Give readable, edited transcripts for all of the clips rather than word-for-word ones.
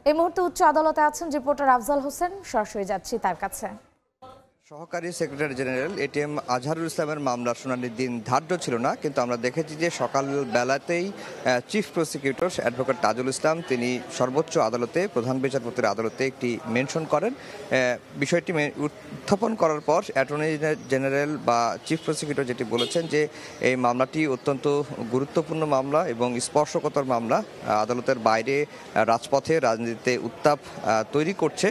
এই মুহূর্তে উচ্চ আদালতে আছেন রিপোর্টার আফজাল হোসেন, সরাসরি যাচ্ছি তার কাছে। সহকারী সেক্রেটারি জেনারেল এটিএম আজহারুল ইসলামের মামলার শুনানির দিন ধার্য ছিল না, কিন্তু আমরা দেখেছি যে সকাল বেলাতেই chief prosecutor advocate Tajul Islam তিনি সর্বোচ্চ আদালতে প্রধান বিচারপতির আদালতে একটি মেনশন করেন। বিষয়টি উত্থাপন করার পর অ্যাটর্নি জেনারেল বা চিফ প্রসিকিউটর যেটি বলেছেন যে এই মামলাটি অত্যন্ত গুরুত্বপূর্ণ মামলা এবং স্পর্শকাতর মামলা, আদালতের বাইরে রাজপথে রাজনীতিতে উত্তাপ তৈরি করছে।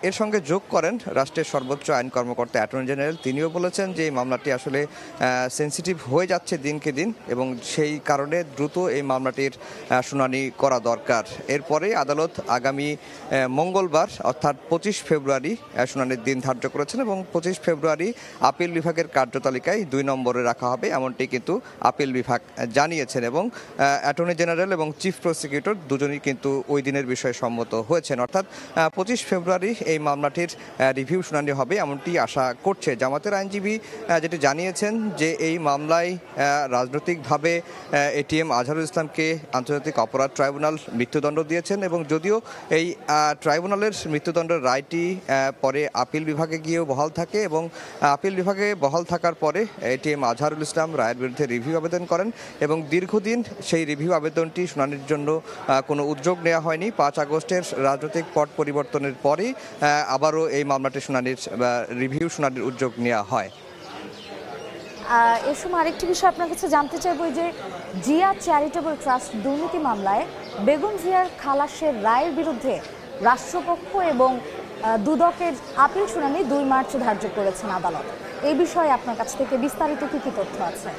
এর সঙ্গে যোগ করেন রাষ্ট্রের সর্বোচ্চ আইন কর্মকর্তা অ্যাটর্নি জেনারেল, তিনিও বলেছেন যে এই মামলাটি আসলে সেন্সিটিভ হয়ে যাচ্ছে দিনকে দিন এবং সেই কারণে দ্রুত এই মামলাটির শুনানি করা দরকার। এরপরে আদালত আগামী মঙ্গলবার অর্থাৎ 25 ফেব্রুয়ারি শুনানির দিন ধার্য করেছেন এবং 25 ফেব্রুয়ারি আপিল বিভাগের কার্যতালিকায় 2 নম্বরে রাখা হবে, এমনটি কিন্তু আপিল বিভাগ জানিয়েছেন এবং অ্যাটর্নি জেনারেল এবং চিফ প্রসিকিউটর দুজনই কিন্তু ওই দিনের বিষয়ে সম্মত হয়েছেন। অর্থাৎ 25 ফেব্রুয়ারি এই মামলাটির রিভিউ শুনানি হবে এমনটি আশা করছে। জামাতের আইনজীবী যেটি জানিয়েছেন যে এই মামলায় রাজনৈতিকভাবে এটিএম আজহারুল ইসলামকে আন্তর্জাতিক অপরাধ ট্রাইব্যুনাল মৃত্যুদণ্ড দিয়েছেন এবং যদিও এই ট্রাইব্যুনালের মৃত্যুদণ্ডের রায়টি পরে আপিল বিভাগে গিয়েও বহাল থাকে এবং আপিল বিভাগে বহাল থাকার পরে এটিএম আজহারুল ইসলাম রায়ের বিরুদ্ধে রিভিউ আবেদন করেন এবং দীর্ঘদিন সেই রিভিউ আবেদনটি শুনানির জন্য কোনো উদ্যোগ নেওয়া হয়নি। 5 আগস্টের রাজনৈতিক পট পরিবর্তনের পরেই আবারও এই মামলাটি শুনানির রিভিউ শুনানির উদ্যোগ নেওয়া হয়। এর সময় আরেকটি বিষয় আপনার কাছে জানতে চাইব যে জিয়া চ্যারিটেবল ট্রাস্ট দুর্নীতি মামলায় বেগম জিয়ার খালাসের রায়ের বিরুদ্ধে রাষ্ট্রপক্ষ এবং দুদকের আপিল শুনানি 2 মার্চ ধার্য করেছেন আদালত। এই বিষয়ে আপনার কাছ থেকে বিস্তারিত কি তথ্য আছে?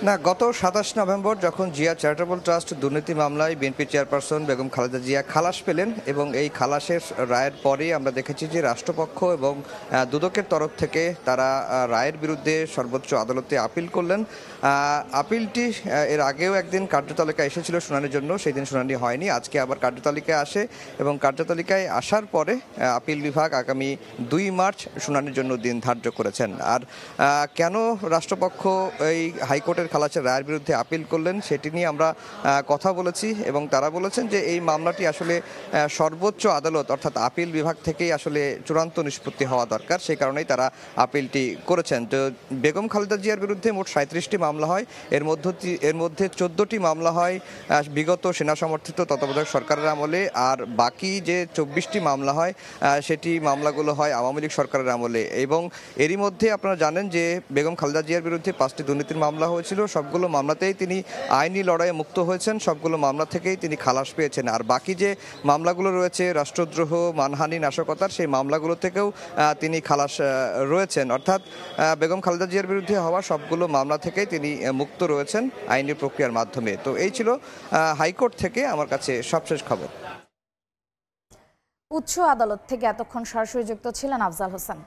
না, গত 27 নভেম্বর যখন জিয়া চ্যারিটেবল ট্রাস্ট দুর্নীতি মামলায় বিএনপি চেয়ারপারসন বেগম খালেদা জিয়া খালাস পেলেন এবং এই খালাসের রায়ের পরেই আমরা দেখেছি যে রাষ্ট্রপক্ষ এবং দুদকের তরফ থেকে তারা রায়ের বিরুদ্ধে সর্বোচ্চ আদালতে আপিল করলেন। আপিলটি এর আগেও একদিন কার্যতালিকায় এসেছিল শুনানির জন্য, সেই দিন শুনানি হয়নি। আজকে আবার কার্যতালিকায় আসে এবং কার্যতালিকায় আসার পরে আপিল বিভাগ আগামী 2 মার্চ শুনানির জন্য দিন ধার্য করেছেন। আর কেন রাষ্ট্রপক্ষ এই হাইকোর্টের খালাসের রায়ের বিরুদ্ধে আপিল করলেন সেটি নিয়ে আমরা কথা বলেছি এবং তারা বলেছেন যে এই মামলাটি আসলে সর্বোচ্চ আদালত অর্থাৎ আপিল বিভাগ থেকেই আসলে চূড়ান্ত নিষ্পত্তি হওয়া দরকার, সেই কারণেই তারা আপিলটি করেছেন। তো বেগম খালেদা জিয়ার বিরুদ্ধে মোট 37টি মামলা হয়, এর মধ্যে 14টি মামলা হয় বিগত সেনা সমর্থিত তত্ত্বাবধায়ক সরকারের আমলে, আর বাকি যে 24টি মামলা হয় সেটি মামলাগুলো হয় আওয়ামী লীগ সরকারের আমলে। এবং এরই মধ্যে আপনারা জানেন যে বেগম খালেদা জিয়ার বিরুদ্ধে 5টি দুর্নীতির মামলা হয়েছিল, সবগুলো মামলাতেই তিনি আইনি লড়াইয়ে মুক্ত হয়েছেন, সবগুলো মামলা থেকেই তিনি খালাস পেয়েছেন। আর বাকি যে মামলাগুলো রয়েছে রাষ্ট্রদ্রোহ, মানহানি, নাশকতার, সেই মামলাগুলো থেকেও তিনি খালাস রয়েছেন। অর্থাৎ বেগম খালেদা জিয়ার বিরুদ্ধে হওয়া সবগুলো মামলা থেকেই তিনি মুক্ত রয়েছেন আইনি প্রক্রিয়ার মাধ্যমে। তো এই ছিল হাইকোর্ট থেকে আমার কাছে সবশেষ খবর। উচ্চ আদালত থেকে এতক্ষণ সরাসরি যুক্ত ছিলেন আফজাল হোসেন।